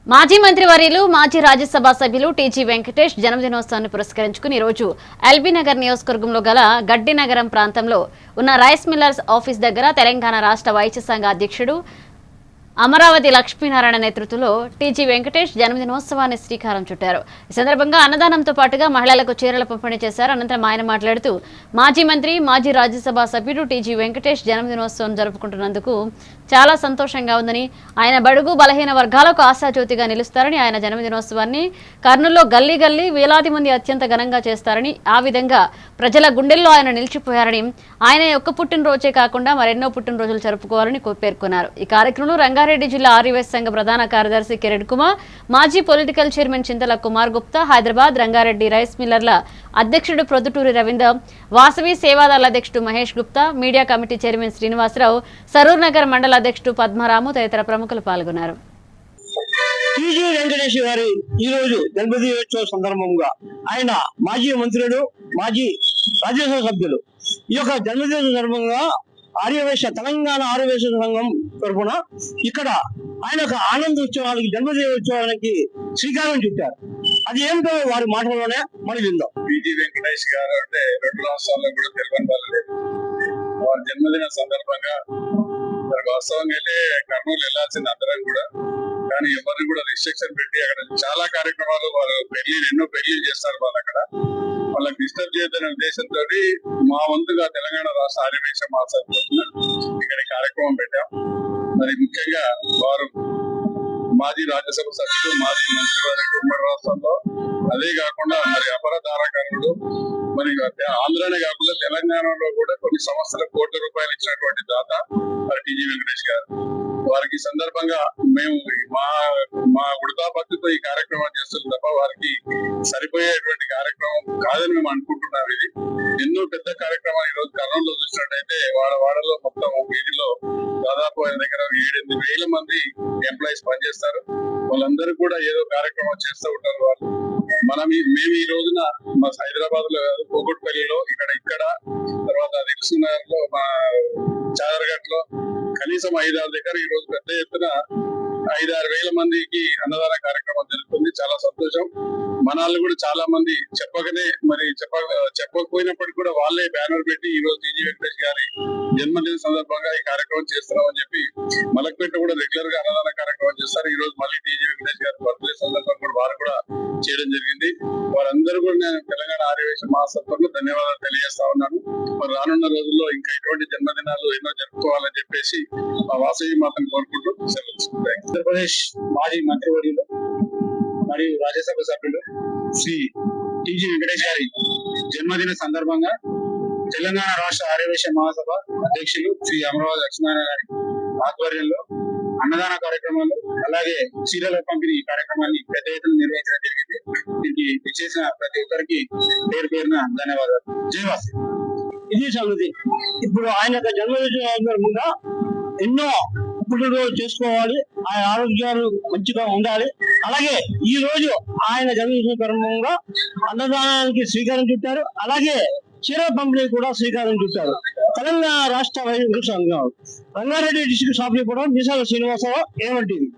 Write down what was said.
మాజీ మంత్రివర్యులు మాజీ రాజ్యసభ సభ్యులు టీజీ వెంకటేష్ జన్మదినోత్సవాన్ని పురస్కరించుకుని ఈ రోజు ఎల్బీ నగర్ నియోజకవర్గంలో గల గడ్డి నగరం ప్రాంతంలో ఉన్న రైస్ మిల్లర్స్ ఆఫీస్ దగ్గర తెలంగాణ రాష్ట్ర వైశ్య సంఘ అధ్యక్షుడు అమరావతి లక్ష్మీనారాయణ నేతృత్వంలో టీజీ వెంకటేష్ జన్మదినోత్సవాన్ని శ్రీకారం చుట్టారు. ఈ సందర్భంగా అన్నదానంతో పాటుగా మహిళలకు చీరల పంపిణీ చేశారు. అనంతరం ఆయన మాట్లాడుతూ మాజీ మంత్రి మాజీ రాజ్యసభ సభ్యుడు టీజీ వెంకటేష్ జన్మదినోత్సవం జరుపుకుంటున్నందుకు చాలా సంతోషంగా ఉందని, ఆయన బడుగు బలహీన వర్గాలకు ఆశాజ్యోతిగా నిలుస్తారని, ఆయన జన్మదినోత్సవాన్ని కర్నూలులో గల్లీ గల్లీ వేలాది మంది అత్యంత ఘనంగా చేస్తారని, ఆ విధంగా ప్రజల గుండెల్లో ఆయన నిలిచిపోయారని, ఆయన యొక్క పుట్టినరోజే కాకుండా మరెన్నో పుట్టినరోజులు జరుపుకోవాలని పేర్కొన్నారు. ఈ కార్యక్రమంలో రంగారెడ్డి జిల్లా ఆర్యవైశ్య సంఘ ప్రధాన కార్యదర్శి కిరణ్ కుమార్, మాజీ political chairman Chintala Kumar Gupta, Hyderabad Rangareddy rice మిల్లర్ల అధ్యక్షుడు ప్రొద్దుటూరి రవీందర్, వాసవి సేవాదాల అధ్యక్షుడు Mahesh Gupta, media committee chairman Srinivasarao, Saroor Nagar మండల అధ్యక్షుడు పద్మరాము తదితర ప్రముఖులు పాల్గొన్నారు. టీజీ వెంకటేష్ గారి ఈ రోజు జన్మదినోత్సవ సందర్భంగా ఆయన మాజీ మంత్రులు, మాజీ రాజ్యసభ సభ్యులు ఈ యొక్క జన్మదిన సందర్భంగా తెలంగాణ ఆర్యవైశ్య సంఘం తరఫున ఇక్కడ ఆయన ఒక ఆనందోత్సవానికి జన్మదినోత్సవానికి శ్రీకారం చుట్టారు. అది ఏమిటో వారి మాటల్లోనే మనం విందాం. టీజీ వెంకటేష్ గారు అంటే రెండు రాష్ట్రాల్లో కూడా తెలియని వాళ్ళు లేదు. వారి జన్మదిన సందర్భంగా మరి వాస్తవంగా అయితే కర్నూలు వెళ్లాల్సింది అందరం కూడా, కానీ ఎవరిని కూడా రిస్ట్రిక్షన్ పెట్టి అక్కడ చాలా కార్యక్రమాలు వాళ్ళు ఎన్నో పెళ్లిళ్ళు చేస్తారు వాళ్ళు అక్కడ. వాళ్ళకి డిస్టర్బ్ చేయదనే ఉద్దేశంతో మా వంతుగా తెలంగాణ రాష్ట్ర ఆర్యవైశ్య మహాసభ ఇక్కడ కార్యక్రమం పెట్టాం. మరి ముఖ్యంగా వారు మాజీ రాజ్యసభ సభ్యులు, మాజీ మంత్రివర్యులు ఉమ్మడి రాష్ట్రంలో, అదే కాకుండా మరి అపర ధారాకారుడు, మరి ఆంధ్రానే కాకుండా తెలంగాణలో కూడా కొన్ని సంవత్సరాల కోట్ల రూపాయలు ఇచ్చినటువంటి దాత మరి టీజీ వెంకటేష్ గారు. వారికి సందర్భంగా మేము మా ఉడతా భక్తితో ఈ కార్యక్రమం చేస్తున్నాం తప్ప వారికి సరిపోయేటువంటి కార్యక్రమం కాదని మేము అనుకుంటున్నాం. ఇది ఎన్నో పెద్ద కార్యక్రమాలు ఈ రోజు కర్నూలులో చూసినట్టయితే వాడలో మొత్తం వీధిలో దాదాపు ఆయన దగ్గర 7-8 మంది ఎంప్లాయీస్ పనిచేస్తారు. వాళ్ళందరూ కూడా ఏదో కార్యక్రమం చేస్తూ ఉంటారు. వాళ్ళు మేము ఈ రోజున మా హైదరాబాద్ లో కోకట్పల్లిలో ఇక్కడ తర్వాత దిల్సునగర్ లో మా చాదర్ఘట్ లో కనీసం 5-6 దగ్గర ఈ రోజు పెద్ద ఎత్తున 5-6 వేల మందికి అన్నదాన కార్యక్రమం జరుగుతుంది. చాలా సంతోషం. మనాళ్ళు కూడా చాలా మంది చెప్పకపోయినప్పటికీ కూడా వాళ్ళే బ్యానర్ పెట్టి ఈ రోజు టీజీ వెంకటేష్ గారి జన్మదిన సందర్భంగా ఈ కార్యక్రమం చేస్తున్నామని చెప్పి మలక్పేట కూడా రెగ్యులర్ గా అన్నదాన కార్యక్రమం చేస్తారు. ఈ రోజు మళ్ళీ టీజీ వెంకటేష్ గారి బర్త్డే సందర్భంగా కూడా వారు కూడా చేయడం జరిగింది. వారందరూ కూడా నేను తెలంగాణ ఆర్యవైశ్య మహాసభలో ధన్యవాదాలు తెలియజేస్తా ఉన్నాను. మరి రానున్న రోజుల్లో ఇంకా ఇటువంటి జన్మదినాలు ఎన్నో జరుపుకోవాలని చెప్పేసి ఆ వాసవి మాతను కోరుకుంటూ ఆంధ్రప్రదేశ్ మాజీ మంత్రివర్యులు మరియు రాజ్యసభ సభ్యులు శ్రీ టీజీ వెంకటేష్ గారి జన్మదిన సందర్భంగా తెలంగాణ రాష్ట్ర ఆర్యవైశ్య మహాసభ అధ్యక్షులు శ్రీ అమరావతి లక్ష్మీనారాయణ గారి ఆధ్వర్యంలో అన్నదాన కార్యక్రమాలు, అలాగే చీరల పంపిణీ కార్యక్రమాన్ని పెద్ద ఎత్తున నిర్వహించడం జరిగింది. దీనికి విచ్చేసిన ప్రతి ఒక్కరికి పేరు పేరున ధన్యవాదాలు. జయవాసి. ఇది సంగతి. ఇప్పుడు ఆయన యొక్క జన్మదిన సందర్భంగా ఎన్నో పుట్టినరోజు చేసుకోవాలి, ఆయన ఆరోగ్యాలు మంచిగా ఉండాలి. అలాగే ఈ రోజు ఆయన జన్మదిన సందర్భంగా అన్నదానానికి శ్రీకారం చుట్టారు. అలాగే చీర పంపిణీ కూడా శ్రీకారం చుట్టారు. తెలంగాణ రాష్ట్ర వైద్య సంఘం రంగారెడ్డి డిస్ట్రిక్ట్ సభ్యులు కూడా మీసాల శ్రీనివాసరావు ఏమంటుంది.